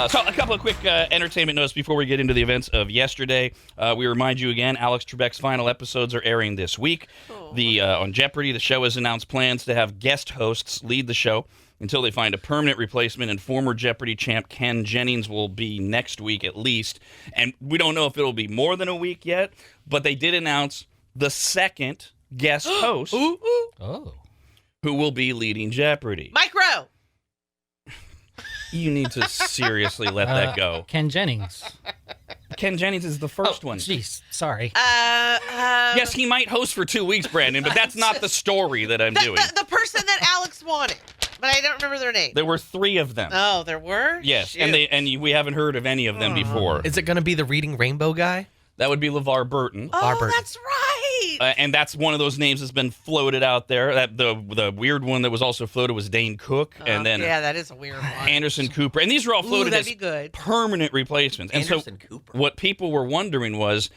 So a couple of quick entertainment notes before we get into the events of yesterday. We remind you again, Alex Trebek's final episodes are airing this week. On Jeopardy, the show has announced plans to have guest hosts lead the show until they find a permanent replacement, and former Jeopardy champ Ken Jennings will be next week at least. And we don't know if it'll be more than a week yet, but they did announce the second guest host who will be leading Jeopardy. Mike Rowe. You need to seriously let that go. Ken Jennings. Ken Jennings is the first one. Jeez, sorry. Yes, he might host for 2 weeks, Brandon, but that's not the story that I'm doing. The person that Alex wanted, but I don't remember their name. There were 3 of them. Oh, there were? Yes, Shoot. and we haven't heard of any of them before. Is it going to be the Reading Rainbow guy? That would be LeVar Burton. Oh, that's right. And that's one of those names that's been floated out there. That the weird one that was also floated was Dane Cook, and then yeah, that is a weird one. Anderson Cooper, and these are all floated that'd as be good. permanent replacements. Anderson and so, Cooper. what people were wondering was,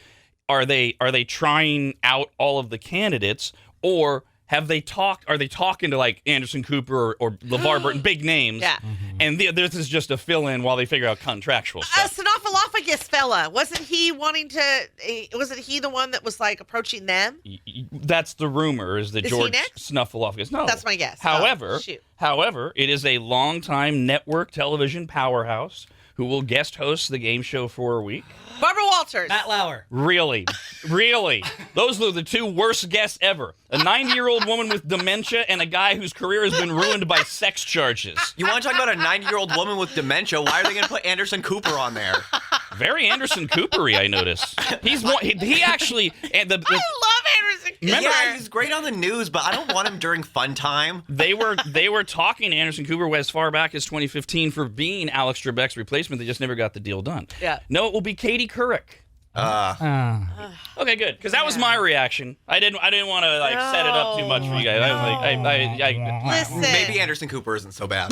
are they trying out all of the candidates, or have they talked? Are they talking to like Anderson Cooper or LeVar Burton, big names? Yeah. And this is just a fill-in while they figure out contractual stuff. Snuffleupagus fella, wasn't he wanting to? Wasn't he the one that was like approaching them? That's the rumor. Is that Is he George next? Snuffleupagus? No, That's my guess. However, it is a longtime network television powerhouse who will guest host the game show for a week. Barbara Walters. Matt Lauer. Really? Those are the 2 worst guests ever. A 90-year-old woman with dementia and a guy whose career has been ruined by sex charges. You want to talk about a 90-year-old woman with dementia? Why are they going to put Anderson Cooper on there? Very Anderson Cooper-y, I notice. He actually... I love Anderson Cooper. Yeah, he's great on the news, but I don't want him during fun time. They were talking to Anderson Cooper as far back as 2015 for being Alex Trebek's replacement. They just never got the deal done. Yeah. No, it will be Katie Couric. Okay, good. Because that was my reaction. I didn't want to set it up too much for you guys. Listen, Maybe Anderson Cooper isn't so bad.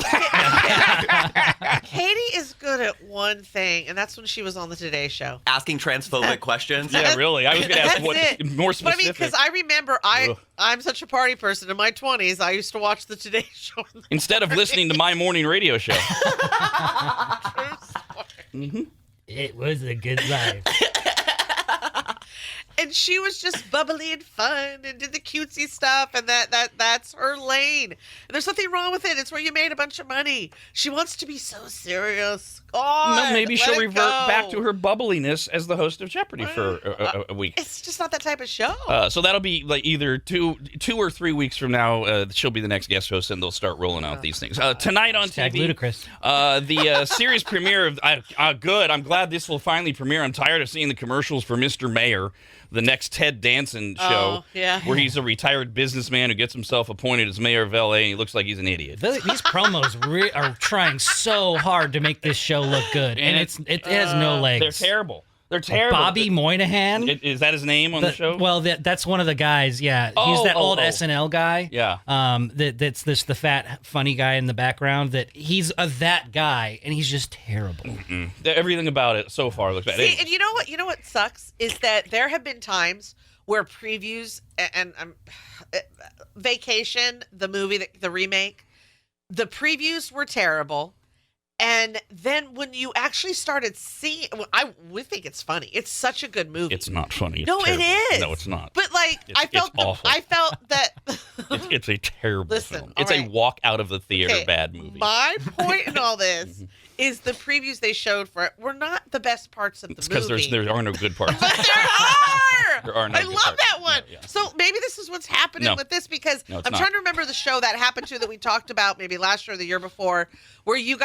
Katie is good at one thing, and that's when she was on the Today Show. Asking transphobic questions. Yeah, really. I was going to ask what it. more But I specific. mean, because I remember I'm such a party person in my 20s. I used to watch the Today Show. Instead of listening to my morning radio show. It was a good life. And she was just bubbly and fun and did the cutesy stuff, and that's her lane. And there's nothing wrong with it. It's where you made a bunch of money. She wants to be so serious. No, maybe she'll revert back to her bubbliness as the host of Jeopardy for a week. It's just not that type of show. So that'll be like either two or 3 weeks from now. She'll be the next guest host, and they'll start rolling out these things. Tonight on TV, ludicrous. The series premiere of good. I'm glad this will finally premiere. I'm tired of seeing the commercials for Mr. Mayor, the next Ted Danson show, where he's a retired businessman who gets himself appointed as mayor of L.A. and he looks like he's an idiot. These promos are trying so hard to make this show look good, and it has no legs. They're terrible. They're terrible. Bobby Moynihan. Is that his name on the show? Well, that's one of the guys. Yeah, he's that old SNL guy. Yeah. That's the fat funny guy in the background. That he's that guy, and he's just terrible. Everything about it so far looks bad. See, and you know what? You know what sucks is that there have been times where previews and Vacation, the movie, the remake, the previews were terrible. And then when you actually started seeing, we think it's funny. It's such a good movie. It's not funny. It's no, terrible. it is. No, it's not. But like, I felt that. It's a terrible film. It's right. a walk out of the theater bad movie. My point in all this is the previews they showed for it were not the best parts of the movie. Because there are no good parts. But there are. There are no I good love parts. that one. No, yeah. So maybe this is what's happening with this, because I'm trying to remember the show that happened to that we talked about maybe last year or the year before, where you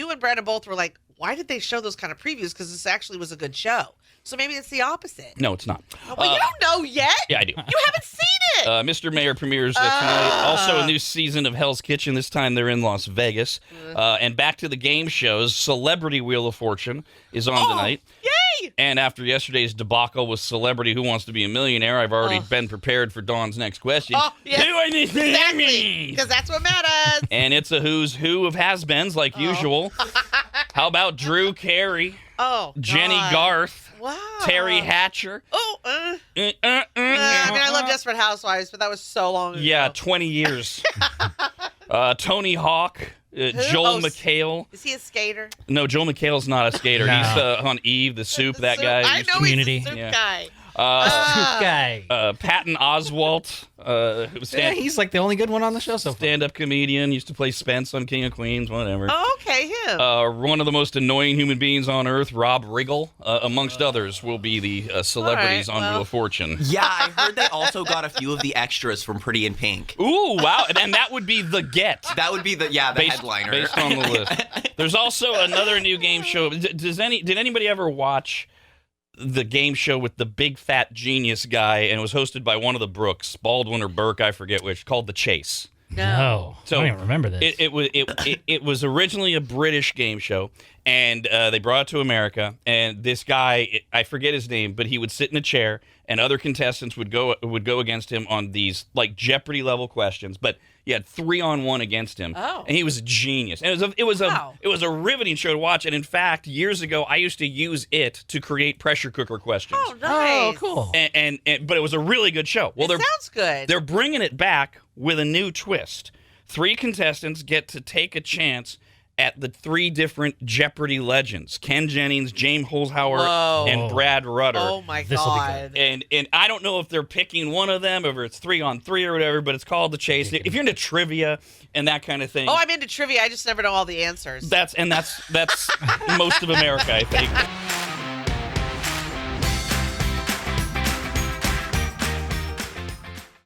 and Brandon both were like, why did they show those kind of previews? Because this actually was a good show. So maybe it's the opposite. No, it's not. Well, you don't know yet. Yeah, I do. You haven't seen it. Mr. Mayor premieres tonight. Also a new season of Hell's Kitchen. This time they're in Las Vegas. And back to the game shows. Celebrity Wheel of Fortune is on tonight. Yay! And after yesterday's debacle with Celebrity Who Wants to Be a Millionaire, I've already been prepared for Dawn's next question. Yes. Who I need to Exactly. Because that's what matters. And it's a who's who of has-beens like usual. How about Drew Carey? Jenny Garth. Wow. Terry Hatcher. I mean, I love Desperate Housewives, but that was so long ago. Yeah, 20 years. Tony Hawk. Joel McHale. Is he a skater? No, Joel McHale's not a skater. No. He's on Eve, the soup, that guy. I know Community. he's a soup Yeah. guy. Guy. Patton Oswalt, who was Yeah, he's like the only good one on the show so far. stand-up comedian, used to play Spence on King of Queens, whatever. Oh, okay, him. One of the most annoying human beings on earth, Rob Riggle, amongst others, will be the celebrities All right, on well. Wheel of Fortune. Yeah, I heard they also got a few of the extras from Pretty in Pink. Ooh, wow. And that would be the get. That would be the headliner. Based on the list. There's also another new game show. Did anybody ever watch the game show with the big fat genius guy, and it was hosted by one of the Brooks, Baldwin or Burke, I forget which, called The Chase? No. So I don't even remember this. It was originally a British game show, and they brought it to America. And this guy, I forget his name, but he would sit in a chair, and other contestants would go against him on these like Jeopardy level questions. But he had 3-on-1 against him, and he was a genius. And it was a riveting show to watch. And in fact, years ago, I used to use it to create pressure cooker questions. Oh, nice. Oh, cool. And but it was a really good show. Well, It sounds good. they're bringing it back with a new twist. 3 contestants get to take a chance at the 3 different Jeopardy legends: Ken Jennings, James Holzhauer, Whoa. and Brad Rutter. Oh my This'll be God. And I don't know if they're picking one of them, or it's 3-on-3 or whatever, but it's called The Chase. If you're into trivia and that kind of thing, Oh, I'm into trivia. I just never know all the answers. that's most of America, I think.